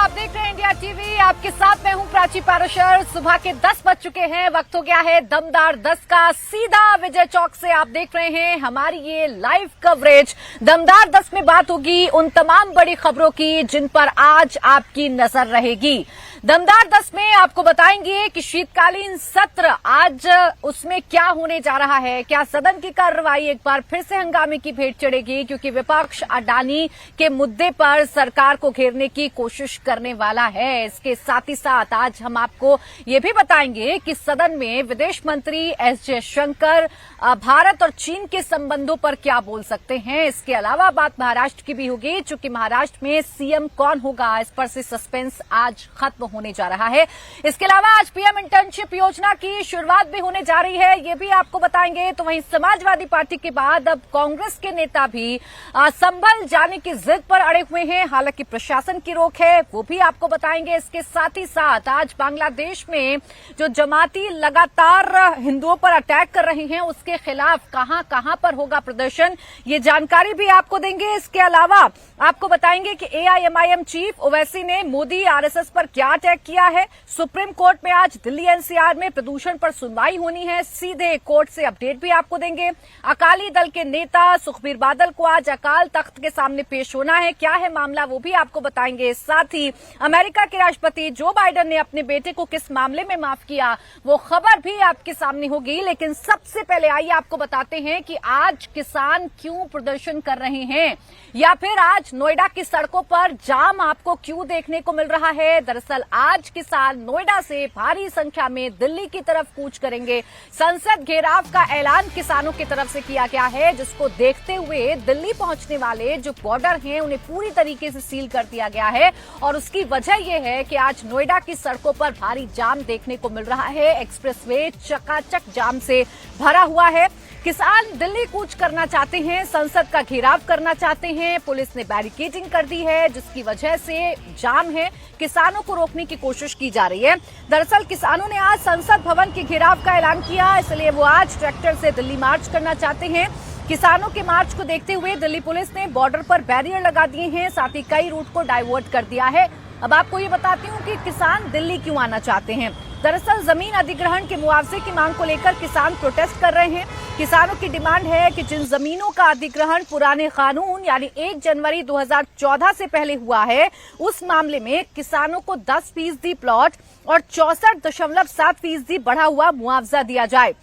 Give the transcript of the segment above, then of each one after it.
आप देख रहे हैं इंडिया टीवी। आपके साथ मैं हूं प्राची पाराशर। सुबह के 10 बज चुके हैं। वक्त हो गया है दमदार 10 का। सीधा विजय चौक से आप देख रहे हैं हमारी ये लाइव कवरेज। दमदार 10 में बात होगी उन तमाम बड़ी खबरों की जिन पर आज आपकी नजर रहेगी। दमदार 10 में आपको बताएंगे कि शीतकालीन सत्र आज उसमें क्या होने जा रहा है। क्या सदन की कार्रवाई एक बार फिर से हंगामे की भेंट चढ़ेगी, क्योंकि विपक्ष अडानी के मुद्दे पर सरकार को घेरने की कोशिश करने वाला है। इसके साथ ही साथ आज हम आपको ये भी बताएंगे कि सदन में विदेश मंत्री एस जयशंकर भारत और चीन के संबंधों पर क्या बोल सकते हैं। इसके अलावा बात महाराष्ट्र की भी होगी, चूंकि महाराष्ट्र में सीएम कौन होगा इस पर से सस्पेंस आज खत्म होने जा रहा है। इसके अलावा आज पीएम इंटर्नशिप योजना की शुरुआत भी होने जा रही है, ये भी आपको बताएंगे। तो वहीं समाजवादी पार्टी के बाद अब कांग्रेस के नेता भी संभल जाने की जिद पर अड़े हुए हैं। हालांकि प्रशासन की रोक है, वो भी आपको बताएंगे। इसके साथ ही साथ आज बांग्लादेश में जो जमाती लगातार हिंदुओं पर अटैक कर रहे हैं, उसके खिलाफ कहां कहां पर होगा प्रदर्शन, ये जानकारी भी आपको देंगे। इसके अलावा आपको बताएंगे कि एआईएमआईएम चीफ ओवैसी ने मोदी आरएसएस पर क्या अटैक किया है। सुप्रीम कोर्ट में आज दिल्ली एनसीआर में प्रदूषण पर सुनवाई होनी है। सीधे कोर्ट से अपडेट भी आपको देंगे। अकाली दल के नेता सुखबीर बादल को आज अकाल तख्त के सामने पेश होना है। क्या है मामला, वो भी आपको बताएंगे। साथ ही अमेरिका के राष्ट्रपति जो बाइडेन ने अपने बेटे को किस मामले में माफ किया, वो खबर भी आपके सामने होगी। लेकिन सबसे पहले आइए आपको बताते हैं कि आज किसान क्यों प्रदर्शन कर रहे हैं, या फिर आज नोएडा की सड़कों पर जाम आपको क्यों देखने को मिल रहा है। दरअसल आज किसान नोएडा से भारी संख्या में दिल्ली की तरफ कूच करेंगे। संसद घेराव का ऐलान किसानों की तरफ से किया गया है, जिसको देखते हुए दिल्ली पहुंचने वाले जो बॉर्डर हैं उन्हें पूरी तरीके से सील कर दिया गया है। और उसकी वजह यह है कि आज नोएडा की सड़कों पर भारी जाम देखने को मिल रहा है। एक्सप्रेसवे चकाचक जाम से भरा हुआ है। किसान दिल्ली कूच करना चाहते हैं, संसद का घेराव करना चाहते हैं। पुलिस ने बैरिकेडिंग कर दी है, जिसकी वजह से जाम है। किसानों को रोकने की कोशिश की जा रही है। दरअसल किसानों ने आज संसद भवन के घेराव का ऐलान किया, इसलिए वो आज ट्रैक्टर से दिल्ली मार्च करना चाहते हैं। किसानों के मार्च को देखते हुए दिल्ली पुलिस ने बॉर्डर पर बैरियर लगा दिए हैं, साथ ही कई रूट को डाइवर्ट कर दिया है। अब आपको ये बताती हूँ कि किसान दिल्ली क्यों आना चाहते हैं। दरअसल जमीन अधिग्रहण के मुआवजे की मांग को लेकर किसान प्रोटेस्ट कर रहे हैं। किसानों की डिमांड है कि जिन जमीनों का अधिग्रहण पुराने कानून यानी 1 जनवरी 2014 से पहले हुआ है, उस मामले में किसानों को 10% प्लॉट और 64.7% बढ़ा हुआ मुआवजा दिया जाए।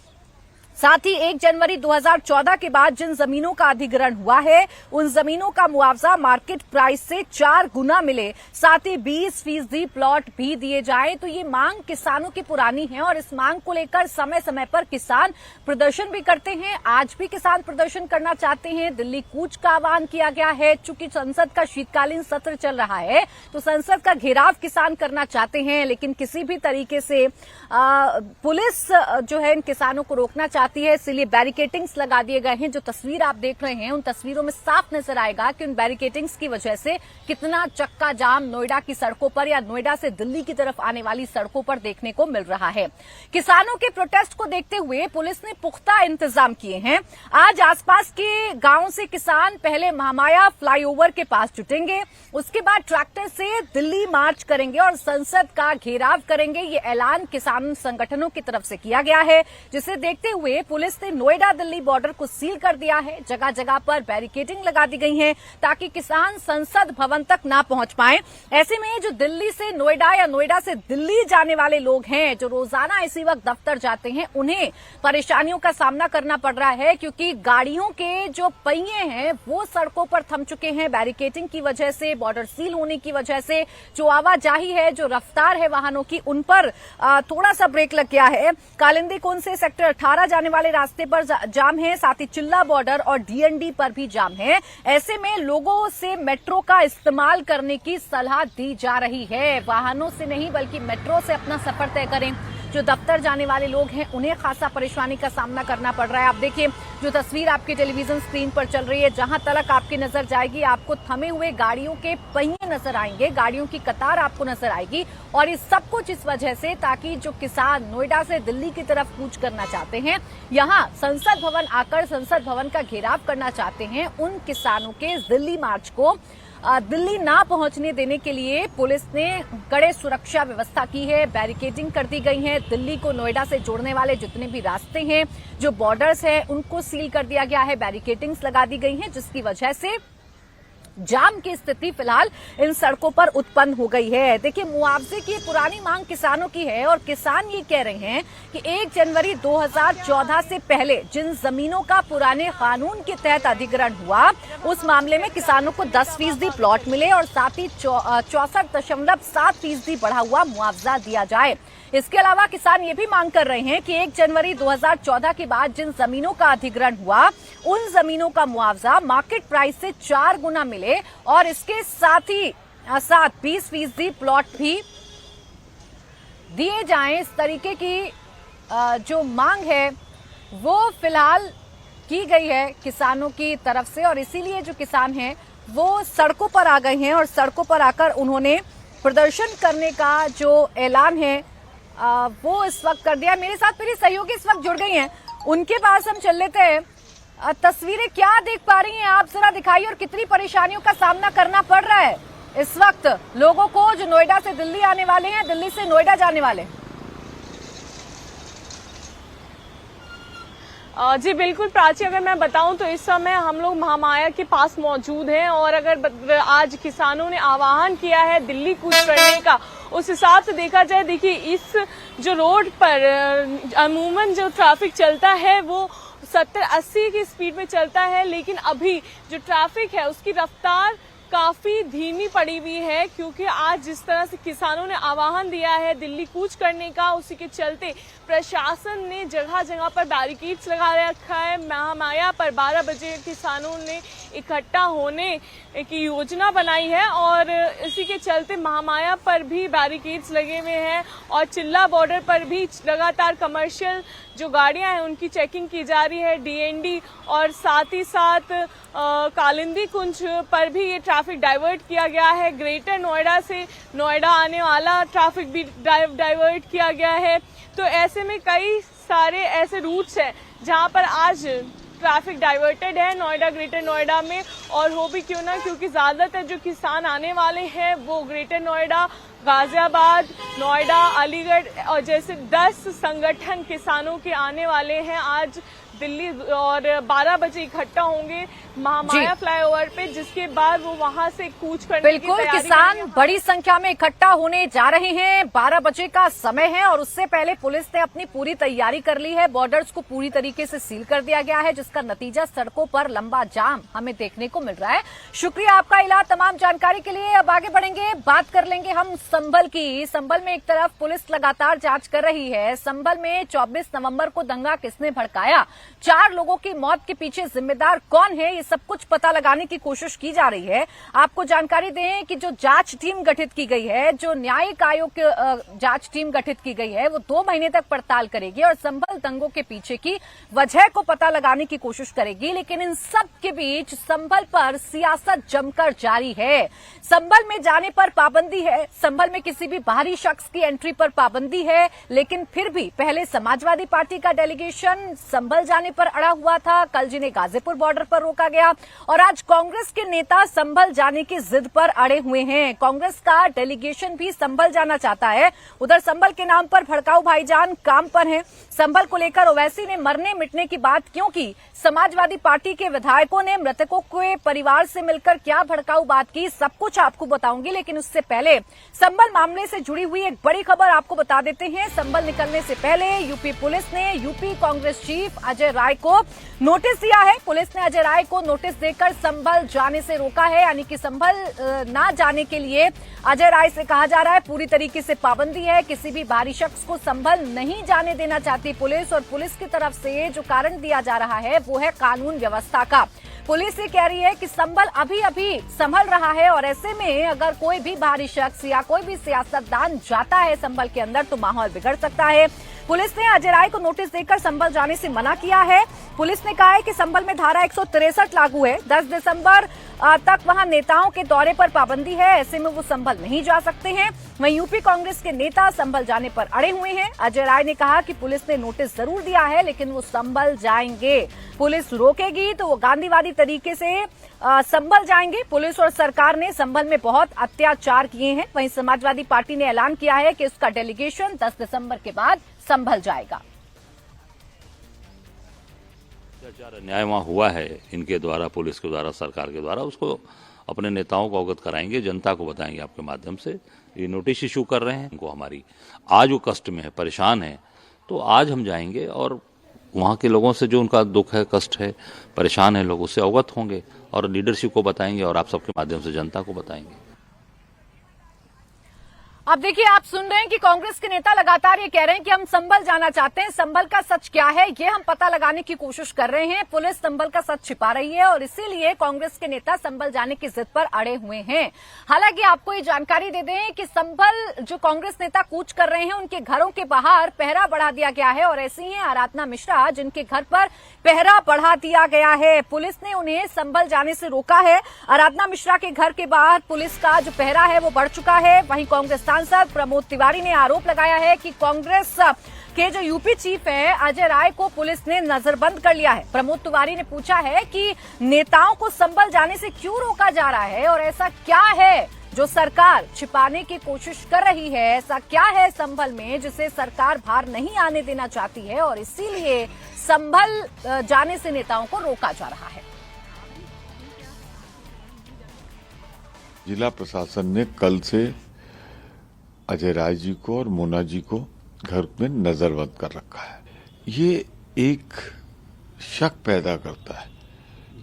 साथ ही 1 जनवरी 2014 के बाद जिन जमीनों का अधिग्रहण हुआ है, उन जमीनों का मुआवजा मार्केट प्राइस से 4 गुना मिले। साथ ही 20% प्लॉट भी दिए जाए। तो ये मांग किसानों की पुरानी है और इस मांग को लेकर समय समय पर किसान प्रदर्शन भी करते हैं। आज भी किसान प्रदर्शन करना चाहते हैं। दिल्ली कूच का आह्वान किया गया है। चूंकि संसद का शीतकालीन सत्र चल रहा है, तो संसद का घेराव किसान करना चाहते हैं, लेकिन किसी भी तरीके से पुलिस जो है इन किसानों को रोकना चाहती है, इसलिए बैरिकेटिंग्स लगा दिए गए हैं। जो तस्वीर आप देख रहे हैं, उन तस्वीरों में साफ नजर आएगा कि उन बैरिकेटिंग्स की वजह से कितना चक्का जाम नोएडा की सड़कों पर या नोएडा से दिल्ली की तरफ आने वाली सड़कों पर देखने को मिल रहा है। किसानों के प्रोटेस्ट को देखते हुए पुलिस ने पुख्ता इंतजाम किए हैं। आज आसपास के गांवों से किसान पहले महामाया फ्लाईओवर के पास जुटेंगे, उसके बाद ट्रैक्टर से दिल्ली मार्च करेंगे और संसद का घेराव करेंगे। ये ऐलान किसान संगठनों की तरफ से किया गया है, जिसे देखते हुए पुलिस ने नोएडा दिल्ली बॉर्डर को सील कर दिया है। जगह जगह पर बैरिकेडिंग लगा दी गई है, ताकि किसान संसद भवन तक ना पहुंच पाए। ऐसे में जो दिल्ली से नोएडा या नोएडा से दिल्ली जाने वाले लोग हैं, जो रोजाना इसी वक्त दफ्तर जाते हैं, उन्हें परेशानियों का सामना करना पड़ रहा है, क्योंकि गाड़ियों के जो पहिए हैं वो सड़कों पर थम चुके हैं। बैरिकेडिंग की वजह से, बॉर्डर सील होने की वजह से जो आवाजाही है, जो रफ्तार है वाहनों की, उन पर थोड़ा सा ब्रेक लग गया है। कालिंदी कुंज से सेक्टर 18 जाने वाले रास्ते पर जाम है, साथ ही चिल्ला बॉर्डर और डीएनडी पर भी जाम है। ऐसे में लोगों से मेट्रो का इस्तेमाल करने की सलाह दी जा रही है। वाहनों से नहीं बल्कि मेट्रो से अपना सफर तय करें। जो दफ्तर जाने वाले लोग हैं उन्हें खासा परेशानी का सामना करना पड़ रहा है। आप देखिए जो तस्वीर आपकी टेलीविजन स्क्रीन पर चल रही है, जहां तलक आपकी नजर जाएगी आपको थमे हुए गाड़ियों के पहिए नजर आएंगे, गाड़ियों की कतार आपको नजर आएगी। और ये सब कुछ इस वजह से ताकि जो किसान नोएडा से दिल्ली की तरफ कूच करना चाहते हैं, यहां संसद भवन आकर संसद भवन का घेराव करना चाहते हैं, उन किसानों के दिल्ली मार्च को दिल्ली ना पहुंचने देने के लिए पुलिस ने कड़े सुरक्षा व्यवस्था की है, बैरिकेडिंग कर दी गई है। दिल्ली को नोएडा से जोड़ने वाले जितने भी रास्ते हैं, जो बॉर्डर्स हैं, उनको सील कर दिया गया है, बैरिकेडिंग्स लगा दी गई हैं, जिसकी वजह से जाम की स्थिति फिलहाल इन सड़कों पर उत्पन्न हो गई है। देखिए, मुआवजे की पुरानी मांग किसानों की है और किसान ये कह रहे हैं कि 1 जनवरी 2014 से पहले जिन जमीनों का पुराने कानून के तहत अधिग्रहण हुआ, उस मामले में किसानों को 10% प्लॉट मिले और साथ ही 64.7% बढ़ा हुआ मुआवजा दिया जाए। इसके अलावा किसान ये भी मांग कर रहे हैं कि 1 जनवरी 2014 के बाद जिन जमीनों का अधिग्रहण हुआ, उन जमीनों का मुआवजा मार्केट प्राइस से 4 गुना मिले और इसके साथ ही 20% प्लॉट भी दिए जाएं। इस तरीके की जो मांग है वो फिलहाल की गई है किसानों की तरफ से और इसीलिए जो किसान हैं वो सड़कों पर आ गए हैं और सड़कों पर आकर उन्होंने प्रदर्शन करने का जो ऐलान है वो इस वक्त कर दिया। मेरे साथ मेरी सहयोगी इस वक्त जुड़ गई हैं, उनके पास हम चल लेते हैं। तस्वीरें क्या देख पा रही हैं आप, जरा दिखाइए, और कितनी परेशानियों का सामना करना पड़ रहा है इस वक्त लोगों को जो नोएडा से दिल्ली आने वाले हैं, दिल्ली से नोएडा जाने वाले? जी बिल्कुल प्राची, अगर मैं बताऊं तो इस समय हम लोग महामाया के पास मौजूद हैं और अगर आज किसानों ने आह्वान किया है दिल्ली कूच करने का, उस हिसाब से देखा जाए, देखिए इस जो रोड पर अमूमन जो ट्रैफिक चलता है वो 70-80 की स्पीड में चलता है, लेकिन अभी जो ट्रैफिक है उसकी रफ्तार काफी धीमी पड़ी हुई है, क्योंकि आज जिस तरह से किसानों ने आह्वान दिया है दिल्ली कूच करने का, उसी के चलते प्रशासन ने जगह जगह पर बैरिकेड्स लगा रखा है। महामाया पर 12 बजे किसानों ने इकट्ठा होने की योजना बनाई है और इसी के चलते महामाया पर भी बैरिकेड्स लगे हुए हैं और चिल्ला बॉर्डर पर भी लगातार कमर्शियल जो गाड़ियां हैं उनकी चेकिंग की जा रही है, डीएनडी, और साथ ही साथ कालिंदी कुंज पर भी ये ट्रैफिक डाइवर्ट किया गया है। ग्रेटर नोएडा से नोएडा आने वाला ट्रैफिक भी डाइवर्ट किया गया है। तो ऐसे में कई सारे ऐसे रूट्स हैं जहां पर आज ट्रैफिक डाइवर्टेड है नोएडा, ग्रेटर नोएडा में, और हो भी क्यों ना, क्योंकि ज्यादातर जो किसान आने वाले हैं वो ग्रेटर नोएडा, गाजियाबाद, नोएडा, अलीगढ़ और जैसे 10 संगठन किसानों के आने वाले हैं आज दिल्ली और 12 बजे इकट्ठा होंगे महामाया फ्लाईओवर पे, जिसके बाद वो वहां से कूच करने की तैयारी करेंगे। किसान बड़ी संख्या में इकट्ठा होने जा रहे हैं, 12 बजे का समय है और उससे पहले पुलिस ने अपनी पूरी तैयारी कर ली है। बॉर्डर्स को पूरी तरीके से सील कर दिया गया है, जिसका नतीजा सड़कों पर लंबा जाम हमें देखने को मिल रहा है। शुक्रिया आपका इला तमाम जानकारी के लिए। अब आगे बढ़ेंगे, बात कर लेंगे हम संभल की। संभल में एक तरफ पुलिस लगातार जांच कर रही है। संभल में 24 नवंबर को दंगा किसने भड़काया, 4 लोगों की मौत के पीछे जिम्मेदार कौन है, ये सब कुछ पता लगाने की कोशिश की जा रही है। आपको जानकारी दें कि जो जांच टीम गठित की गई है, जो न्यायिक आयोग की जांच टीम गठित की गई है, वो 2 महीने तक पड़ताल करेगी और संभल दंगों के पीछे की वजह को पता लगाने की कोशिश करेगी। लेकिन इन सब के बीच संभल पर सियासत जमकर जारी है। संभल में जाने पर पाबंदी है, संभल में किसी भी बाहरी शख्स की एंट्री पर पाबंदी है, लेकिन फिर भी पहले समाजवादी पार्टी का डेलीगेशन संभल जाने पर अड़ा हुआ था, कल जिन्हें गाजीपुर बॉर्डर पर रोका गया और आज कांग्रेस के नेता संभल जाने की जिद पर अड़े हुए हैं। कांग्रेस का डेलीगेशन भी संभल जाना चाहता है। उधर संभल के नाम पर भड़काऊ भाईजान काम पर हैं। संभल को लेकर ओवैसी ने मरने मिटने की बात क्यों की, समाजवादी पार्टी के विधायकों ने मृतकों के परिवार से मिलकर क्या भड़काऊ बात की, सब कुछ आपको बताऊंगी। लेकिन उससे पहले संभल मामले से जुड़ी हुई एक बड़ी खबर आपको बता देते हैं। संभल निकलने से पहले यूपी पुलिस ने यूपी कांग्रेस चीफ अजय राय को नोटिस दिया है। पुलिस ने अजय राय को नोटिस देकर संभल जाने से रोका है, यानी कि संभल ना जाने के लिए अजय राय से कहा जा रहा है पूरी तरीके से पाबंदी है। किसी भी बाहरी शख्स को संभल नहीं जाने देना चाहती पुलिस, और पुलिस की तरफ से जो कारण दिया जा रहा है वो है कानून व्यवस्था का। पुलिस ये कह रही है कि संभल अभी अभी संभल रहा है और ऐसे में अगर कोई भी बाहरी शख्स या कोई भी सियासतदान जाता है संभल के अंदर तो माहौल बिगड़ सकता है। पुलिस ने अजय राय को नोटिस देकर संभल जाने से मना किया है। पुलिस ने कहा है कि संभल में धारा 163 लागू है। 10 दिसंबर तक वहां नेताओं के दौरे पर पाबंदी है, ऐसे में वो संभल नहीं जा सकते हैं। वहीं यूपी कांग्रेस के नेता संभल जाने पर अड़े हुए हैं। अजय राय ने कहा कि पुलिस ने नोटिस जरूर दिया है, लेकिन वो संभल जाएंगे। पुलिस रोकेगी तो वो गांधीवादी तरीके से संभल जाएंगे। पुलिस और सरकार ने संभल में बहुत अत्याचार किए हैं। वहीं समाजवादी पार्टी ने ऐलान किया है कि उसका डेलीगेशन 10 दिसंबर के बाद संभल जाएगा। अत्याचार अन्याय वहाँ हुआ है इनके द्वारा, पुलिस के द्वारा, सरकार के द्वारा, उसको अपने नेताओं को अवगत कराएंगे, जनता को बताएंगे आपके माध्यम से। ये नोटिस इशू कर रहे हैं उनको, हमारी आज वो कष्ट में है, परेशान है, तो आज हम जाएंगे और वहाँ के लोगों से जो उनका दुख है, कष्ट है, परेशान है लोग, उससे अवगत होंगे और लीडरशिप को बताएंगे और आप सबके माध्यम से जनता को बताएंगे। अब देखिए, आप सुन रहे हैं कि कांग्रेस के नेता लगातार ये कह रहे हैं कि हम संभल जाना चाहते हैं। संभल का सच क्या है, ये हम पता लगाने की कोशिश कर रहे हैं। पुलिस संभल का सच छिपा रही है और इसीलिए कांग्रेस के नेता संभल जाने की जिद पर अड़े हुए हैं। हालांकि आपको ये जानकारी दे दें कि संभल जो कांग्रेस नेता कूच कर रहे हैं, उनके घरों के बाहर पहरा बढ़ा दिया गया है और ऐसी हैं आराधना मिश्रा, जिनके घर पर पहरा बढ़ा दिया गया है। पुलिस ने उन्हें संभल जाने से रोका है। आराधना मिश्रा के घर के बाहर पुलिस का जो पहरा है वो बढ़ चुका है। वहीं कांग्रेस सांसद प्रमोद तिवारी ने आरोप लगाया है कि कांग्रेस के जो यूपी चीफ हैं अजय राय को पुलिस ने नजरबंद कर लिया है। प्रमोद तिवारी ने पूछा है कि नेताओं को संभल जाने से क्यों रोका जा रहा है और ऐसा क्या है जो सरकार छिपाने की कोशिश कर रही है, ऐसा क्या है संभल में जिसे सरकार बाहर नहीं आने देना चाहती है और इसीलिए संभल जाने से नेताओं को रोका जा रहा है। जिला प्रशासन ने कल से अजय राय जी को और मोना जी को घर में नजरबंद कर रखा है। ये एक शक पैदा करता है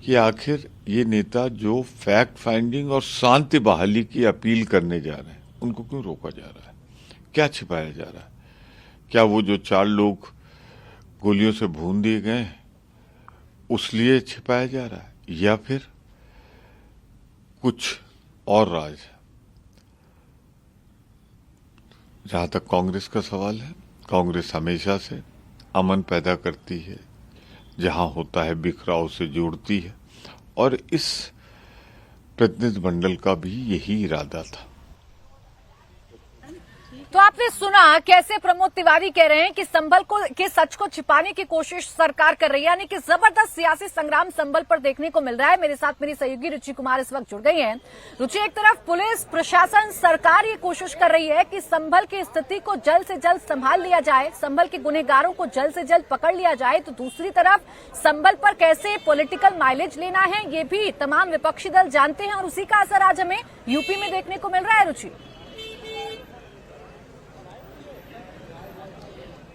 कि आखिर ये नेता जो फैक्ट फाइंडिंग और शांति बहाली की अपील करने जा रहे हैं, उनको क्यों रोका जा रहा है, क्या छिपाया जा रहा है? क्या वो जो 4 लोग गोलियों से भून दिए गए उस लिए छिपाया जा रहा है, या फिर कुछ और राज है? जहां तक कांग्रेस का सवाल है, कांग्रेस हमेशा से अमन पैदा करती है, जहां होता है बिखराव से जोड़ती है, और इस प्रतिनिधि मंडल का भी यही इरादा था। तो आपने सुना कैसे प्रमोद तिवारी कह रहे हैं कि संभल को के सच को छिपाने की कोशिश सरकार कर रही है, यानी कि जबरदस्त सियासी संग्राम संभल पर देखने को मिल रहा है। मेरे साथ मेरी सहयोगी रुचि कुमार इस वक्त जुड़ गई हैं। रुचि, एक तरफ पुलिस प्रशासन सरकार ये कोशिश कर रही है कि संभल की स्थिति को जल्द से जल्द संभाल लिया जाए, संभल के गुनहगारों को जल्द से जल्द पकड़ लिया जाए, तो दूसरी तरफ संभल पर कैसे पॉलिटिकल माइलेज लेना है ये भी तमाम विपक्षी दल जानते हैं और उसी का असर आज हमें यूपी में देखने को मिल रहा है। रुचि,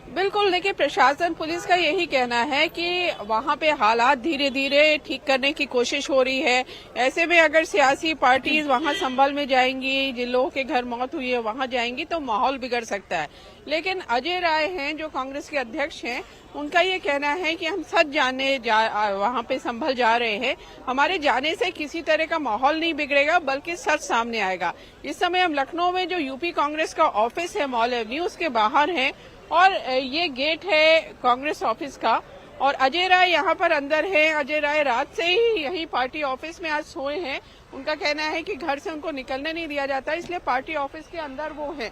बिल्कुल, देखिए, प्रशासन पुलिस का यही कहना है कि वहां पे हालात धीरे धीरे ठीक करने की कोशिश हो रही है। ऐसे में अगर सियासी पार्टीज वहां संभल में जाएंगी, जिन लोगों के घर मौत हुई है वहां जाएंगी, तो माहौल बिगड़ सकता है। लेकिन अजय राय हैं जो कांग्रेस के अध्यक्ष हैं, उनका ये कहना है कि हम सच जानने वहां पे संभल जा रहे हैं। हमारे जाने से किसी तरह का माहौल नहीं बिगड़ेगा, बल्कि सच सामने आएगा। इस समय हम लखनऊ में जो यूपी कांग्रेस का ऑफिस है मॉल एवेन्यू, उसके बाहर हैं और ये गेट है कांग्रेस ऑफिस का, और अजय राय यहाँ पर अंदर है। अजय राय रात से ही यही पार्टी ऑफिस में आज सोए हैं। उनका कहना है कि घर से उनको निकलने नहीं दिया जाता, इसलिए पार्टी ऑफिस के अंदर वो हैं।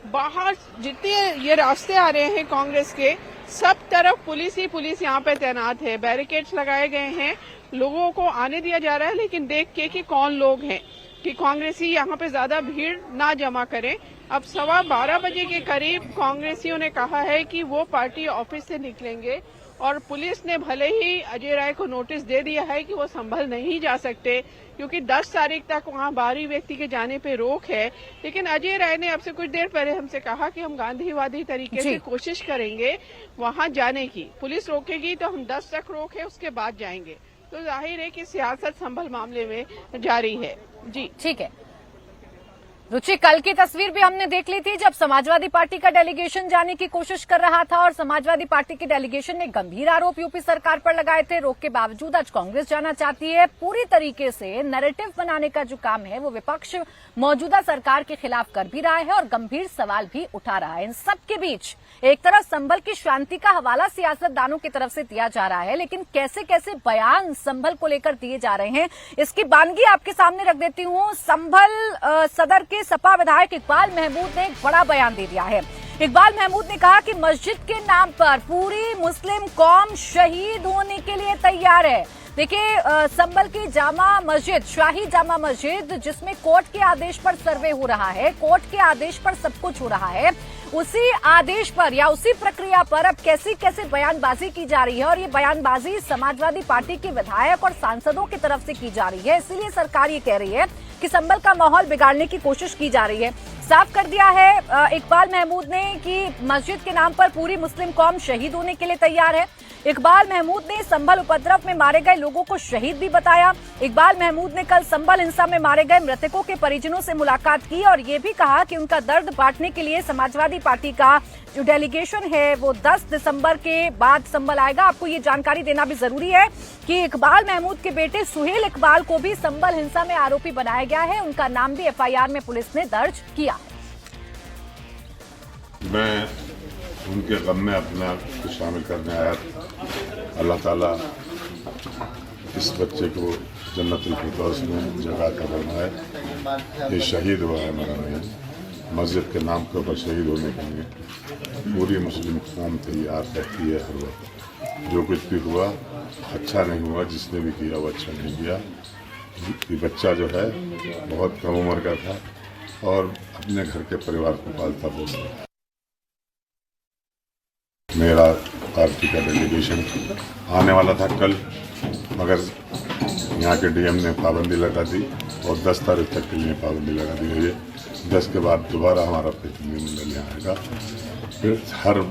बाहर जितने ये रास्ते आ रहे हैं कांग्रेस के, सब तरफ पुलिस ही पुलिस यहाँ पे तैनात है। बैरिकेड्स लगाए गए हैं, लोगों को आने दिया जा रहा है, लेकिन देख के कि कौन लोग हैं, कि कांग्रेसी यहाँ पे ज्यादा भीड़ ना जमा करें। अब 12:15 बजे के करीब कांग्रेसियों ने कहा है कि वो पार्टी ऑफिस से निकलेंगे, और पुलिस ने भले ही अजय राय को नोटिस दे दिया है कि वो संभल नहीं जा सकते, क्योंकि 10 तारीख तक वहाँ बाहरी व्यक्ति के जाने पे रोक है। लेकिन अजय राय ने अब से कुछ देर पहले हमसे कहा कि हम गांधीवादी तरीके से कोशिश करेंगे वहाँ जाने की। पुलिस रोकेगी तो हम 10 तक रोक है, उसके बाद जाएंगे। तो जाहिर है कि सियासत संभल मामले में जारी है। जी ठीक है। रुचि, कल की तस्वीर भी हमने देख ली थी जब समाजवादी पार्टी का डेलीगेशन जाने की कोशिश कर रहा था और समाजवादी पार्टी की डेलीगेशन ने गंभीर आरोप यूपी सरकार पर लगाए थे। रोक के बावजूद आज कांग्रेस जाना चाहती है। पूरी तरीके से नैरेटिव बनाने का जो काम है वो विपक्ष मौजूदा सरकार के खिलाफ कर भी रहा है और गंभीर सवाल भी उठा रहा है। इन सबके बीच एक तरफ संभल की शांति का हवाला सियासतदानों की तरफ से दिया जा रहा है, लेकिन कैसे कैसे बयान संभल को लेकर दिए जा रहे हैं इसकी बानगी आपके सामने रख देती हूं। संभल सदर के सपा विधायक इकबाल महमूद ने एक बड़ा बयान दे दिया है। इकबाल महमूद ने कहा कि मस्जिद के नाम पर पूरी मुस्लिम कौम शहीद होने के लिए तैयार है। देखिए, संभल की जामा मस्जिद, शाही जामा मस्जिद, जिसमें कोर्ट के आदेश पर सर्वे हो रहा है, कोर्ट के आदेश पर सब कुछ हो रहा है, उसी आदेश पर या उसी प्रक्रिया पर अब कैसी कैसे बयानबाजी की जा रही है और ये बयानबाजी समाजवादी पार्टी के विधायक और सांसदों की तरफ से की जा रही है। इसीलिए सरकार ये कह रही है कि संभल का माहौल बिगाड़ने की कोशिश की जा रही है। साफ कर दिया है इकबाल महमूद ने कि मस्जिद के नाम पर पूरी मुस्लिम कौम शहीद होने के लिए तैयार है। इकबाल महमूद ने संभल उपद्रव में मारे गए लोगों को शहीद भी बताया। इकबाल महमूद ने कल संभल हिंसा में मारे गए मृतकों के परिजनों से मुलाकात की और ये भी कहा कि उनका दर्द बांटने के लिए समाजवादी पार्टी का जो डेलीगेशन है वो 10 दिसंबर के बाद संभल आएगा। आपको ये जानकारी देना भी जरूरी है कि इकबाल महमूद के बेटे सुहेल इकबाल को भी संभल हिंसा में आरोपी बनाया गया है। उनका नाम भी एफआईआर में पुलिस ने दर्ज किया। मैं उनके गम में अपना को शामिल करने आया। अल्लाह ताला इस बच्चे को जन्नतुल फिरदौस में जगह का बनाए। ये शहीद हुआ है मेरा नहीं, मस्जिद के नाम के ऊपर शहीद होने के लिए पूरी मुस्लिम कौम तैयार रहती है हर वक्त। जो कुछ भी हुआ अच्छा नहीं हुआ, जिसने भी किया वो अच्छा नहीं किया। ये बच्चा जो है बहुत कम उम्र का था और अपने घर के परिवार को पालता पोसता। मेरा पार्टी का डेलीगेशन आने वाला था कल, मगर यहाँ के डीएम ने पाबंदी लगा दी और 10 तारीख तक के लिए पाबंदी लगा दी गई है। 10 के बाद दोबारा हमारा प्रतिनिधिमंडल यहाँ आएगा, फिर हर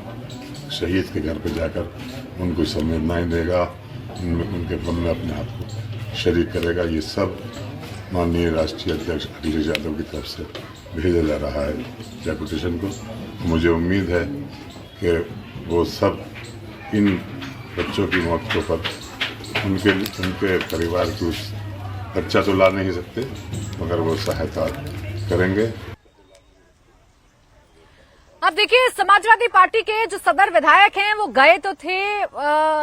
शहीद के घर पर जाकर उनको संवेदनाएं देगा, उनके गम में अपने आप को शरीक करेगा। ये सब माननीय राष्ट्रीय अध्यक्ष अखिलेश यादव की तरफ से भेजा जा रहा है डेपुटेशन को। मुझे उम्मीद है कि वो सब इन बच्चों की मौत के ऊपर उनके परिवार की, उस बच्चा तो ला नहीं सकते मगर वो सहायता करेंगे। अब देखिए, समाजवादी पार्टी के जो सदर विधायक हैं वो गए तो थे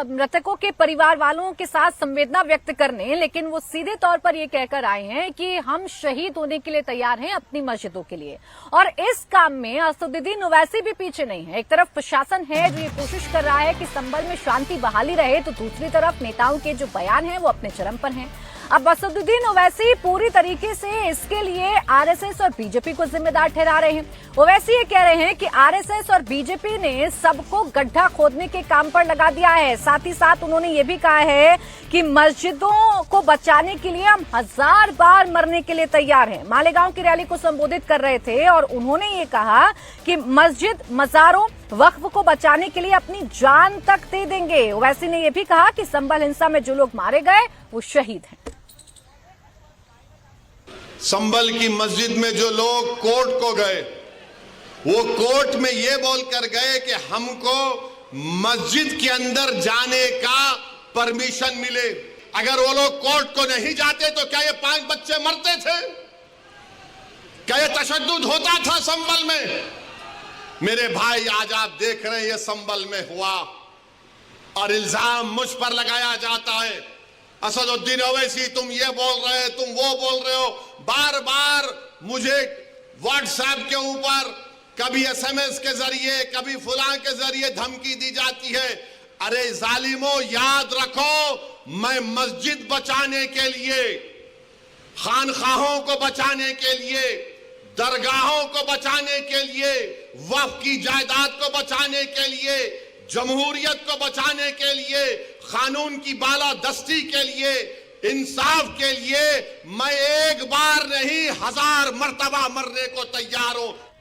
मृतकों के परिवार वालों के साथ संवेदना व्यक्त करने, लेकिन वो सीधे तौर पर ये कहकर आए हैं कि हम शहीद होने के लिए तैयार हैं अपनी मस्जिदों के लिए। और इस काम में असदुद्दीन ओवैसी भी पीछे नहीं है। एक तरफ प्रशासन है जो ये कोशिश कर रहा है कि संभल में शांति बहाली रहे, तो दूसरी तरफ नेताओं के जो बयान हैं वो अपने चरम पर हैं। अब असदुद्दीन ओवैसी पूरी तरीके से इसके लिए आरएसएस और बीजेपी को जिम्मेदार ठहरा रहे हैं। ओवैसी ये कह रहे हैं कि आरएसएस और बीजेपी ने सबको गड्ढा खोदने के काम पर लगा दिया है। साथ ही साथ उन्होंने ये भी कहा है कि मस्जिदों को बचाने के लिए हम 1000 बार मरने के लिए तैयार हैं। मालेगांव की रैली को संबोधित कर रहे थे और उन्होंने ये कहा कि मस्जिद, मज़ारों, वक्फ को बचाने के लिए अपनी जान तक दे देंगे। ओवैसी ने यह भी कहा कि संभल हिंसा में जो लोग मारे गए वो शहीद हैं। संभल की मस्जिद में जो लोग कोर्ट को गए, वो कोर्ट में ये बोलकर गए कि हमको मस्जिद के अंदर जाने का परमिशन मिले। अगर वो लोग कोर्ट को नहीं जाते तो क्या ये 5 बच्चे मरते थे? क्या ये तशद्दुद होता था संभल में? मेरे भाई, आज आप देख रहे हैं ये संभल में हुआ और इल्जाम मुझ पर लगाया जाता है। असदुद्दीन ओवैसी, तुम ये बोल रहे हो, तुम वो बोल रहे हो। बार बार मुझे व्हाट्सएप के ऊपर, कभी एसएमएस के जरिए, कभी फुलां के जरिए धमकी दी जाती है। अरे जालिमों, याद रखो, मैं मस्जिद बचाने के लिए, खानखाहों को बचाने के लिए, दरगाहों को बचाने के लिए, वक्फ की जायदाद को बचाने के लिए, जमहूरियत को बचाने के लिए, कानून की बालादस्ती के लिए, इंसाफ के लिए मैं एक बार नहीं 1000 मर्तबा मरने को तैयार हूं।